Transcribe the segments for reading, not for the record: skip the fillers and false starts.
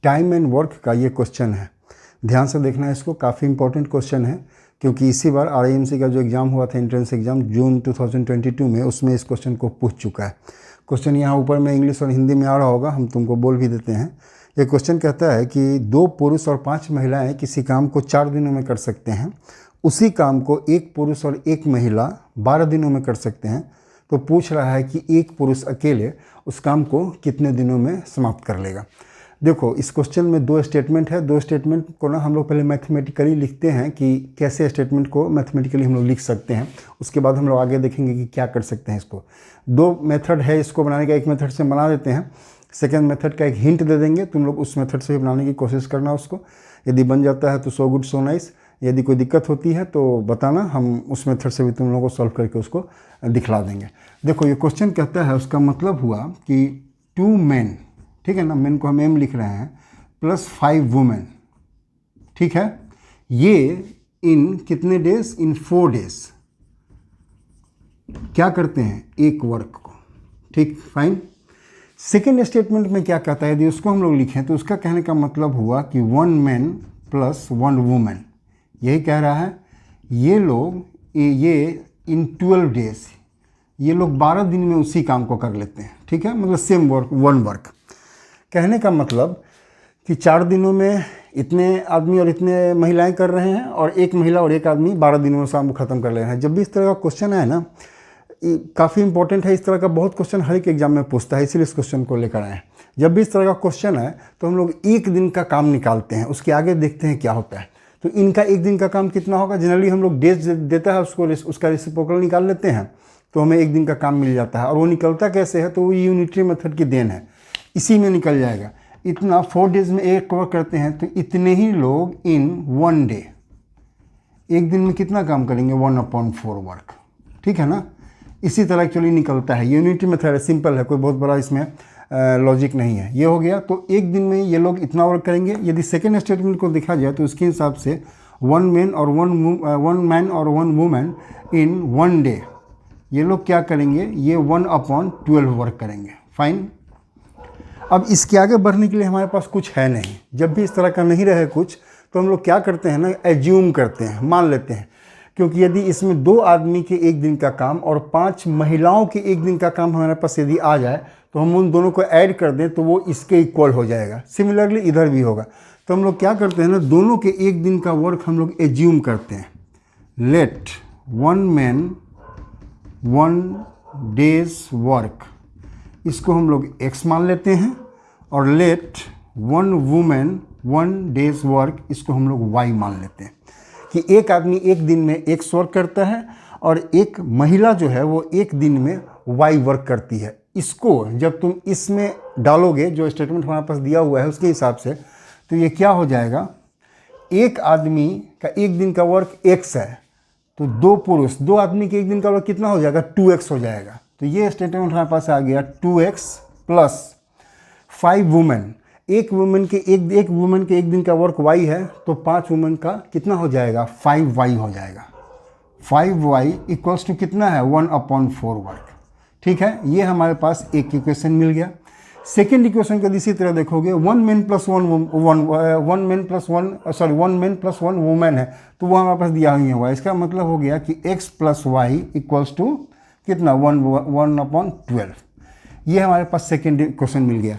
Time and work का ये question है, ध्यान से देखना है इसको, काफ़ी इंपॉर्टेंट क्वेश्चन है क्योंकि इसी बार RIMC का जो एग्ज़ाम हुआ था एंट्रेंस एग्ज़ाम जून 2022 में, उसमें इस क्वेश्चन को पूछ चुका है। क्वेश्चन यहाँ ऊपर में इंग्लिश और हिंदी में आ रहा होगा, हम तुमको बोल भी देते हैं। ये क्वेश्चन कहता है कि 2 पुरुष और 5 महिलाएं किसी काम को 4 दिनों में कर सकते हैं, उसी काम को 1 पुरुष और 1 महिला 12 दिनों में कर सकते हैं। तो पूछ रहा है कि 1 पुरुष अकेले उस काम को कितने दिनों में समाप्त कर लेगा। देखो इस क्वेश्चन में 2 स्टेटमेंट है। 2 स्टेटमेंट को ना हम लोग पहले मैथमेटिकली लिखते हैं कि कैसे स्टेटमेंट को मैथमेटिकली हम लोग लिख सकते हैं, उसके बाद हम लोग आगे देखेंगे कि क्या कर सकते हैं इसको। 2 मेथड है इसको बनाने का, एक मेथड से बना देते हैं, सेकेंड मेथड का एक हिंट दे देंगे, तुम लोग उस मेथड से भी बनाने की कोशिश करना उसको। यदि बन जाता है तो सो गुड सो नाइस, यदि कोई दिक्कत होती है तो बताना, हम उस मेथड से भी तुम लोगों को सॉल्व करके उसको दिखला देंगे। देखो ये क्वेश्चन कहता है, उसका मतलब हुआ कि 2 मेन, ठीक है ना, मेन को हम एम लिख रहे हैं, प्लस 5 वुमेन, ठीक है, ये इन कितने डेज, इन 4 डेज क्या करते हैं, एक वर्क को, ठीक, फाइन। सेकेंड स्टेटमेंट में क्या कहता है, यदि उसको हम लोग लिखें तो उसका कहने का मतलब हुआ कि 1 मैन प्लस 1 वुमेन, यही कह रहा है ये लोग ये इन 12 डेज, ये लोग 12 दिन में उसी काम को कर लेते हैं, ठीक है, मतलब सेम वर्क, 1 वर्क। कहने का मतलब कि 4 दिनों में इतने आदमी और इतने महिलाएं कर रहे हैं और 1 महिला और 1 आदमी 12 दिनों में शाम को ख़त्म कर ले रहे हैं। जब भी इस तरह का क्वेश्चन है ना, काफ़ी इंपॉर्टेंट है, इस तरह का बहुत क्वेश्चन हर एक एग्जाम में पूछता है, इसीलिए इस क्वेश्चन को लेकर आए हैं। जब भी इस तरह का क्वेश्चन है तो हम लोग 1 दिन का काम निकालते हैं, उसके आगे देखते हैं क्या होता है। तो इनका 1 दिन का काम कितना होगा, जनरली हम लोग डेज देता है उसको, उसका रेसिप्रोकल निकाल लेते हैं तो हमें 1 दिन का काम मिल जाता है। और वो निकलता कैसे है, तो वो यूनिटरी मेथड की देन है, इसी में निकल जाएगा। इतना 4 डेज में एक कवर करते हैं तो इतने ही लोग इन 1 डे, 1 दिन में कितना काम करेंगे, 1/4 वर्क, ठीक है ना। इसी तरह एक्चुअली निकलता है, यूनिटरी मेथड है, सिंपल है, कोई बहुत बड़ा इसमें लॉजिक नहीं है। ये हो गया, तो 1 दिन में ये लोग इतना वर्क करेंगे। यदि सेकेंड स्टेटमेंट को देखा जाए तो उसके हिसाब से 1 मैन और 1 वुमेन इन 1 डे, ये लोग क्या करेंगे, ये 1/12 वर्क करेंगे, फाइन। अब इसके आगे बढ़ने के लिए हमारे पास कुछ है नहीं। जब भी इस तरह का नहीं रहे कुछ तो हम लोग क्या करते हैं ना, एज्यूम करते हैं, मान लेते हैं, क्योंकि यदि इसमें 2 आदमी के 1 दिन का काम और 5 महिलाओं के 1 दिन का काम हमारे पास यदि आ जाए तो हम उन दोनों को ऐड कर दें तो वो इसके इक्वल हो जाएगा। सिमिलरली इधर भी होगा। तो हम लोग क्या करते हैं ना, दोनों के 1 दिन का वर्क हम लोग एज्यूम करते हैं। लेट 1 मैन 1 डेज वर्क, इसको हम लोग x मान लेते हैं, और लेट 1 वुमेन 1 डेज वर्क, इसको हम लोग y मान लेते हैं कि एक आदमी 1 दिन में x वर्क करता है और एक महिला जो है वो 1 दिन में y वर्क करती है। इसको जब तुम इसमें डालोगे, जो स्टेटमेंट हमारे पास दिया हुआ है उसके हिसाब से, तो ये क्या हो जाएगा, एक आदमी का 1 दिन का वर्क x है, तो 2 पुरुष 2 आदमी के 1 दिन का वर्क कितना हो जाएगा, 2x हो जाएगा। तो ये स्टेटमेंट हमारे पास आ गया 2x प्लस 5 वुमेन, एक वुमेन के 1 दिन का वर्क y है, तो 5 वुमेन का कितना हो जाएगा, 5y हो जाएगा। 5y इक्वल्स टू कितना है, 1/4 वर्क, ठीक है। ये हमारे पास एक इक्वेशन मिल गया। सेकेंड इक्वेशन को इसी तरह देखोगे, 1 मैन प्लस 1 वुमेन है, तो वो हमारे पास दिया ही हुआ है। इसका मतलब हो गया कि x plus y equals to कितना, 1/12। ये हमारे पास सेकेंड इक्वेशन मिल गया।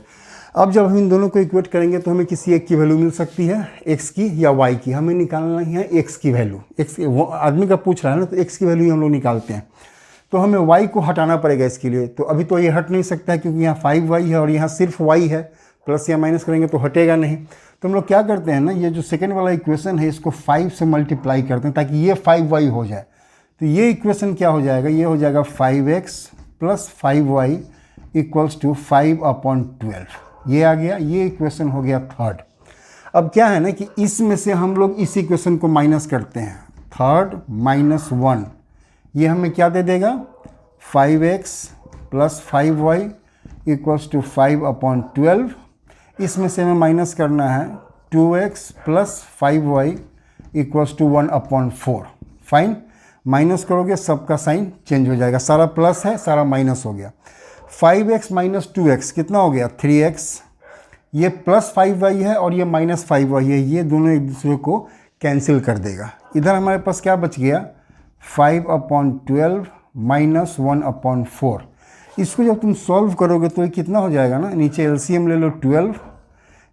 अब जब हम इन दोनों को इक्वेट करेंगे तो हमें किसी एक की वैल्यू मिल सकती है, x की या y की। हमें निकालना ही है x की वैल्यू। आदमी का पूछ रहा है ना, तो x की वैल्यू हम लोग निकालते हैं। तो हमें y को हटाना पड़ेगा इसके लिए। तो अभी तो ये हट नहीं सकता है क्योंकि यहाँ 5y है और यहाँ सिर्फ y है, प्लस या माइनस करेंगे तो हटेगा नहीं। तो हम लोग क्या करते हैं ना, ये जो सेकेंड वाला इक्वेशन है इसको 5 से मल्टीप्लाई करते हैं ताकि ये 5y हो जाए। तो ये इक्वेशन क्या हो जाएगा, ये हो जाएगा 5x plus 5y equals to 5/12। ये आ गया, ये इक्वेशन हो गया थर्ड। अब क्या है ना कि इसमें से हम लोग इस इक्वेशन को माइनस करते हैं, 3 - 1, ये हमें क्या दे देगा, 5x plus 5y equals to 5/12। इसमें से हमें माइनस करना है 2x plus 5y equals to 1/4। Fine, minus करोगे सबका साइन चेंज हो जाएगा, सारा प्लस है सारा माइनस हो गया। 5x - 2x कितना हो गया, 3x ये +5y है और ये -5y है, ये दोनों एक दूसरे को कैंसिल कर देगा। इधर हमारे पास क्या बच गया, 5/12 - 1/4। इसको जब तुम सॉल्व करोगे तो ये कितना हो जाएगा ना, नीचे एलसीएम ले लो 12,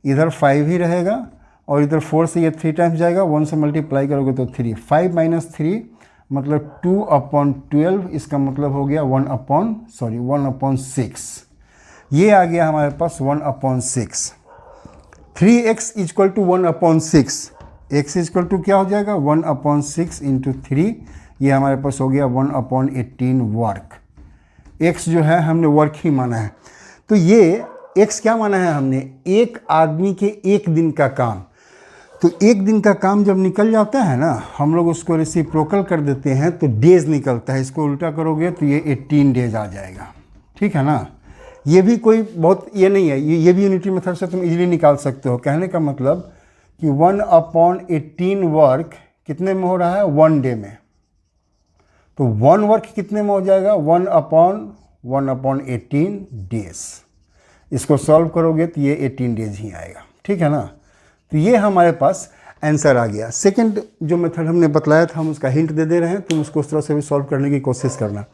इधर 5 ही रहेगा और इधर 4 से ये 3 टाइम्स जाएगा, 1 से मल्टीप्लाई करोगे तो 3, 5 - 3 मतलब 2/12, इसका मतलब हो गया 1/6। ये आ गया हमारे पास 1/6। 3x = 1/6, x = क्या हो जाएगा 1/6 × 3, ये हमारे पास हो गया 1/18 वर्क। x जो है हमने वर्क ही माना है, तो ये x क्या माना है हमने, एक आदमी के एक दिन का काम। तो एक दिन का काम जब निकल जाता है ना, हम लोग उसको रेसिप्रोकल कर देते हैं तो डेज निकलता है, इसको उल्टा करोगे तो ये 18 डेज आ जाएगा, ठीक है ना। ये भी कोई बहुत ये नहीं है, ये भी यूनिटरी मेथड से तुम इजीली निकाल सकते हो। कहने का मतलब कि 1/18 वर्क कितने में हो रहा है, 1 डे में, तो 1 वर्क कितने में हो जाएगा 1/18 डेज। इसको सॉल्व करोगे तो ये 18 डेज ही आएगा, ठीक है ना। तो ये हमारे पास आंसर आ गया। सेकंड जो मेथड हमने बतलाया था हम उसका हिंट दे दे रहे हैं, तुम उसको उस तरह से भी सॉल्व करने की कोशिश करना।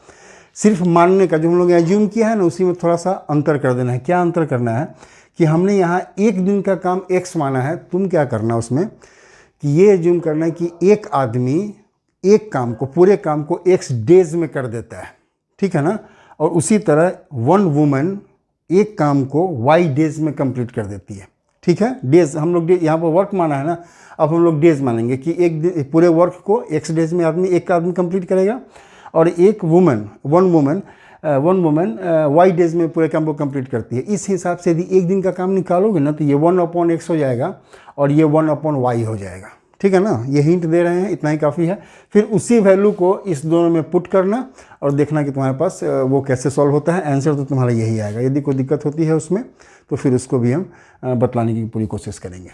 सिर्फ मानने का जो हम लोग एज्यूम किया है ना, उसी में थोड़ा सा अंतर कर देना है। क्या अंतर करना है कि हमने यहाँ एक दिन का काम x माना है, तुम क्या करना उसमें कि ये एज्यूम करना है कि एक आदमी एक काम को, पूरे काम को x डेज में कर देता है, ठीक है ना। और उसी तरह 1 वुमन एक काम को y डेज में कंप्लीट कर देती है, ठीक है। डेज हम लोग यहाँ पर वर्क माना है ना, अब हम लोग डेज मानेंगे कि एक दिन पूरे वर्क को x डेज में एक आदमी कंप्लीट करेगा और एक वुमन 1 वुमन y डेज में पूरे काम को कंप्लीट करती है। इस हिसाब से यदि एक दिन का काम निकालोगे ना तो ये 1/x हो जाएगा और ये 1/y हो जाएगा, ठीक है ना। ये हिंट दे रहे हैं, इतना ही काफ़ी है। फिर उसी वैल्यू को इस दोनों में पुट करना और देखना कि तुम्हारे पास वो कैसे सॉल्व होता है। आंसर तो तुम्हारा यही आएगा। यदि कोई दिक्कत होती है उसमें तो फिर उसको भी हम बतलाने की पूरी कोशिश करेंगे।